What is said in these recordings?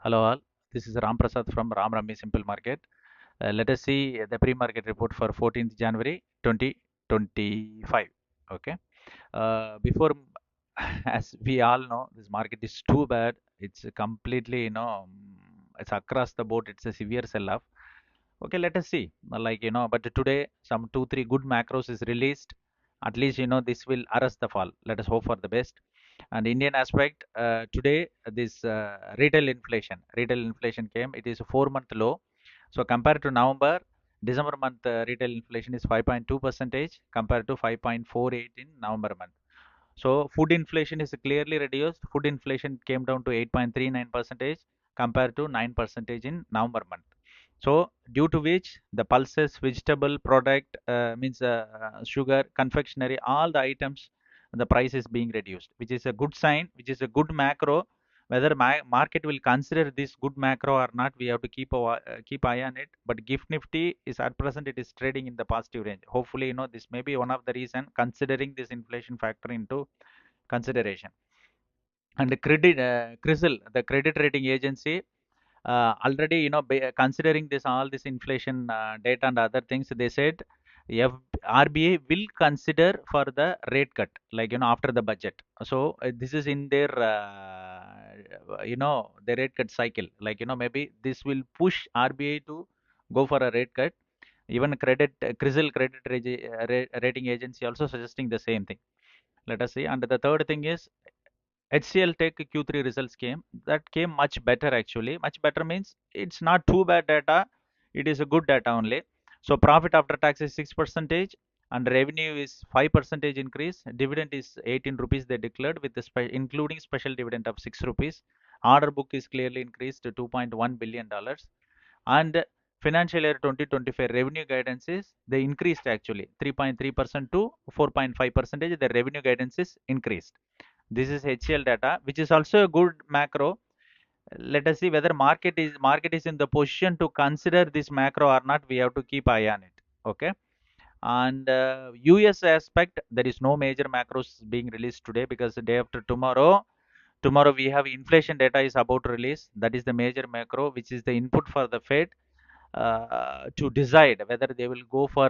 Hello all, this is Ram Prasad from Ram Rammi Simple Market. Let us see the pre-market report for 14th January 2025. Okay. Before, as we all know, this market is too bad. It's completely, it's across the board. It's a severe sell-off. Okay, let us see. But today some two, three good macros is released. At least, this will arrest the fall. Let us hope for the best. And Indian aspect, today this retail inflation came. It is a 4 month low. So compared to November, December month retail inflation is 5.2 percentage compared to 5.48 in November month. So food inflation is clearly reduced. Food inflation came down to 8.39 percentage compared to 9 percentage in November month. So due to which the pulses, vegetable product means sugar, confectionery, all the items, the price is being reduced, which is a good sign, which is a good macro. Whether market will consider this good macro or not, we have to keep eye on it. But Gift Nifty is at present it is trading in the positive range. Hopefully, this may be one of the reason considering this inflation factor into consideration. And the CRISIL, the credit rating agency, already considering this all this inflation data and other things, they said if RBI will consider for the rate cut, after the budget. So this is in their the rate cut cycle, maybe this will push RBI to go for a rate cut. Even CRISIL rating agency also suggesting the same thing. Let us see. And the third thing is HCL Tech Q3 results came. That came much better actually. Much better means it's not too bad data. It is a good data only. So profit after tax is 6% and revenue is 5% increase. Dividend is 18 rupees they declared with including special dividend of 6 rupees. Order book is clearly increased to $2.1 billion. And financial year 2025 revenue guidance is they increased actually 3.3% to 4.5%. The revenue guidance is increased. This is HCL data, which is also a good macro. Let us see whether market is in the position to consider this macro or not. We have to keep eye on it. Okay. And US aspect, there is no major macros being released today because the day after tomorrow we have inflation data is about to release. That is the major macro, which is the input for the Fed to decide whether they will go for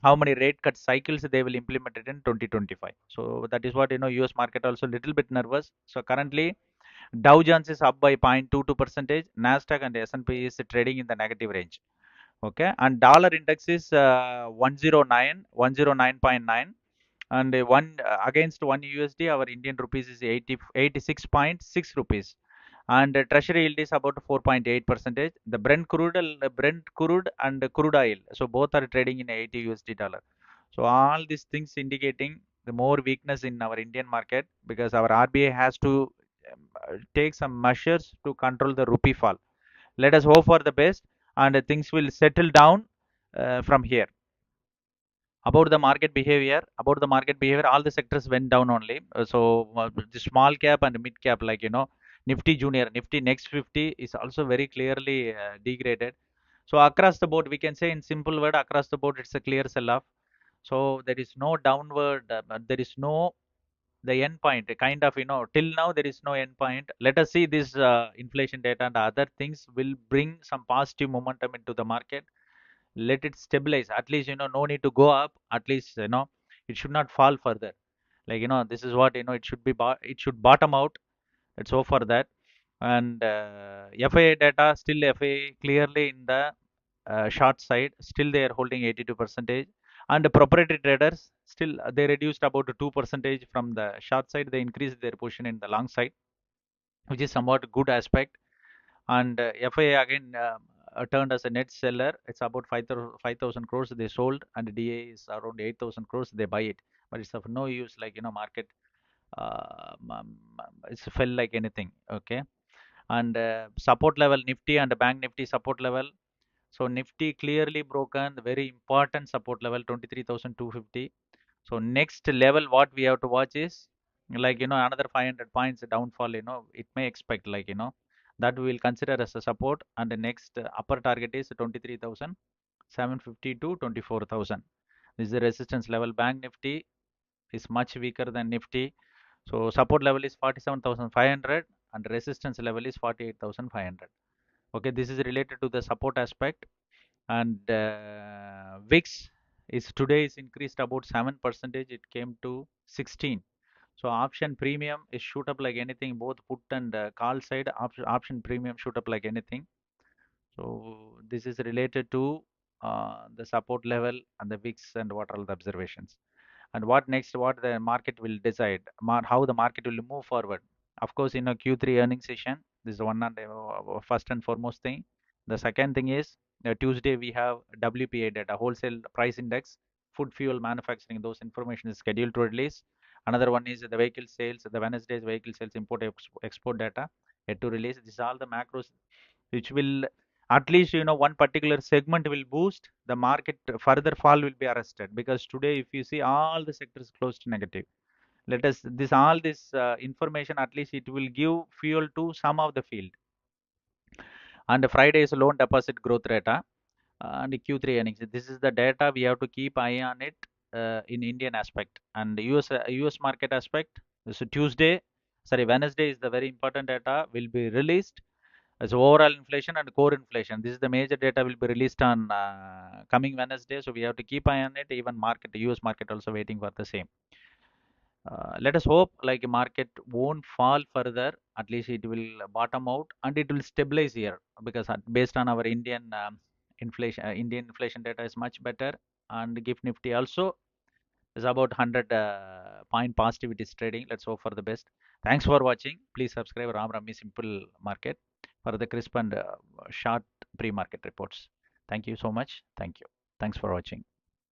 how many rate cut cycles they will implement it in 2025. So that is what US market also a little bit nervous. So currently Dow Jones is up by 0.22 percentage, Nasdaq and S&P is trading in the negative range. Okay, and dollar index is 109.9, and one against one USD our Indian rupees is 86.6 rupees, and treasury yield is about 4.8 percentage. The Brent crude and crude oil, so both are trading in 80 USD dollar. So all these things indicating the more weakness in our Indian market because our RBI has to take some measures to control the rupee fall. Let us hope for the best and things will settle down from here. About the market behavior, all the sectors went down only. The small cap and mid cap, Nifty Junior, Nifty Next 50 is also very clearly degraded. So across the board, we can say in simple word, across the board, it's a clear sell-off. So there is no downward, there is no the end point, kind of, till now there is no end point. Let us see this inflation data and other things will bring some positive momentum into the market. Let it stabilize. At least, no need to go up. At least, it should not fall further. This is what, it should be, it should bottom out. Let's hope for that. And FIA data, still FIA clearly in the short side, still they are holding 82 percentage. And the proprietary traders, still they reduced about 2 percentage from the short side. They increased their position in the long side, which is somewhat good aspect. And FIA again turned as a net seller. It's about 5,000 crores they sold, and DA is around 8,000 crores they buy it. But it's of no use, market it's fell like anything. Okay. And support level Nifty and Bank Nifty support level. So Nifty clearly broken the very important support level 23,250. So next level what we have to watch is another 500 points downfall. It may expect that we will consider as a support, and the next upper target is 23,750 to 24,000. This is the resistance level. Bank Nifty is much weaker than Nifty. So support level is 47,500 and resistance level is 48,500. Okay, this is related to the support aspect. And VIX is today is increased about 7%. It came to 16. So option premium is shoot up like anything, both put and call side option premium shoot up like anything. So this is related to the support level and the VIX and what are the observations. And what next, what the market will decide, how the market will move forward. Of course, in a Q3 earnings session, this is one and first and foremost thing. The second thing is Tuesday we have WPI data, wholesale price index, food, fuel, manufacturing. Those information is scheduled to release. Another one is the vehicle sales, the Wednesday's vehicle sales, import export data yet to release. These are all the macros which will at least one particular segment will boost the market. Further fall will be arrested, because today if you see all the sectors close to negative. Let us this all this information, at least it will give fuel to some of the field. And Friday is loan deposit growth data and Q3 earnings. This is the data we have to keep eye on it in Indian aspect. And US market aspect, so Wednesday is the very important data will be released as overall inflation and core inflation. This is the major data will be released on coming Wednesday. So we have to keep eye on it. Even market, the US market also waiting for the same. Let us hope like market won't fall further. At least it will bottom out and it will stabilize here, because based on our Indian inflation data is much better, and GIFT Nifty also is about 100 point positivity is trading. Let's hope for the best. Thanks for watching. Please subscribe Ram Rami Simple Market for the crisp and short pre-market reports. Thank you so much. Thank you. Thanks for watching.